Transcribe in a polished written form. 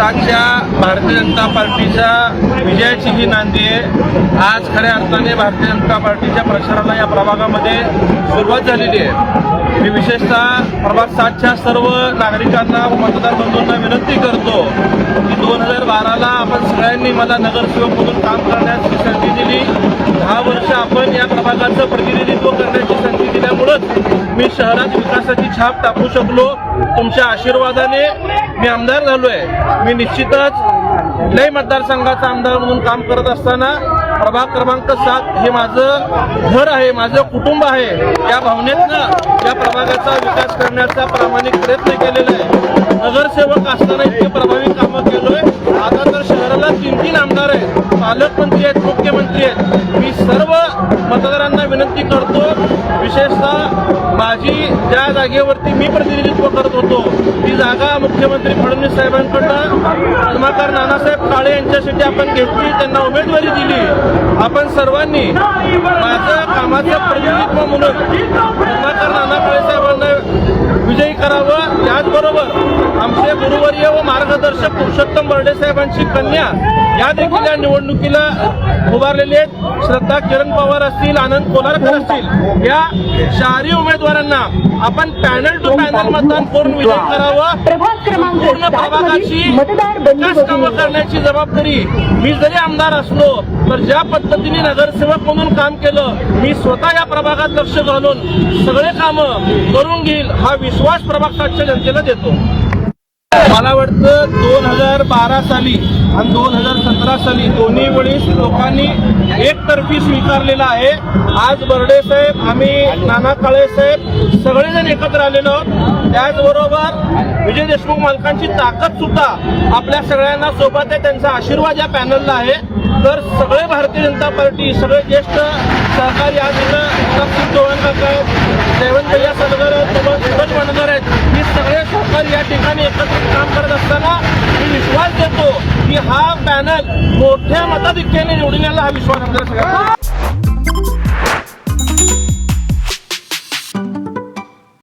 सातच्या भारतीय जनता पार्टीच्या विजयाची ही नांदी आहे। आज खऱ्या अर्थाने भारतीय जनता पार्टीच्या प्रचाराला या प्रभागामध्ये सुरुवात झालेली आहे। मी विशेषतः प्रभाग 7च्या सर्व नागरिकांना व मतदार बंधूंना विनंती करतो की 2012ला आपण सगळ्यांनी मला नगरसेवक म्हणून काम करण्याची संधी दिली। 10 वर्ष आपण या प्रभागाचं प्रतिनिधित्व करण्याची संधी दिल्यामुळेच मी शहरात विकासाची छाप टाकू शकलो। तुमच्या आशीर्वादाने मी आमदार झालोय। मी निश्चितच कुठल्याही मतदारसंघाचा आमदार म्हणून काम करत असताना प्रभाग क्रमांक 7 हे माझं घर आहे, माझं कुटुंब आहे, या भावनेतनं या प्रभागाचा विकास करण्याचा प्रामाणिक प्रयत्न केलेला आहे। नगरसेवक असताना इतके प्रभावी कामं केलोय। आता तर शहराला 3 आमदार आहेत, पालकमंत्री आहेत, मुख्यमंत्री आहेत। मी सर्व मतदारांना विनंती करतो, विशेषतः माझी ज्या जागेवरती मी प्रतिनिधित्व करत होतो ती जागा मुख्यमंत्री फडणवीस साहेबांकडनं पद्माकर नानासाहेब काळे यांच्यासाठी आपण घेतली, त्यांना उमेदवारी दिली। आपण सर्वांनी माझं कामाचं प्रतिनिधित्व म्हणून पद्माकर नाना काळे साहेबांना विजयी करावं। याचबरोबर आमचे गुरुवर्य व मार्गदर्शक पुरुषोत्तम बर्डे साहेबांची कन्या या देखील या निवडणुकीला उभारलेले आहेत। श्रद्धा किरण पवार असतील, आनंद कोलारकर असतील, या शहरी उमेदवारांना आपण पॅनल टू पॅनल मतदान करून विजयी करावं। पूर्ण प्रभागाची विकास कामं करण्याची जबाबदारी मी जरी आमदार असलो तर ज्या पद्धतीने नगरसेवक म्हणून काम केलं, मी स्वतः या प्रभागात लक्ष घालून सगळे कामं करून घेईल हा विश्वास प्रभाग 7च्या जनतेला देतो। मला वाटतं 2012 साली आणि 2017 साली दोन्ही वेळेस लोकांनी एकतर्फी स्वीकारलेला आहे। आज बर्डे साहेब, आम्ही नाना काळे साहेब सगळेजण एकत्र आलेलो आहोत। त्याचबरोबर विजय देशमुख मालकांची ताकद सुद्धा आपल्या सगळ्यांना सोबत आहे, त्यांचा आशीर्वाद या पॅनलला आहे। तर सगळे भारतीय जनता पार्टी, सगळे ज्येष्ठ सहकारी आज इथं चव्हाण काका आहेत, जयवंत भैया सदगर आहेत, सुभाष वनगर आहेत, ही सगळे सहकारी या ठिकाणी एकत्रित काम करत असताना मी विश्वास देतो की हा पॅनल मोठ्या मताधिक्याने निवडून यायला हा विश्वास आमच्या सगळ्यांना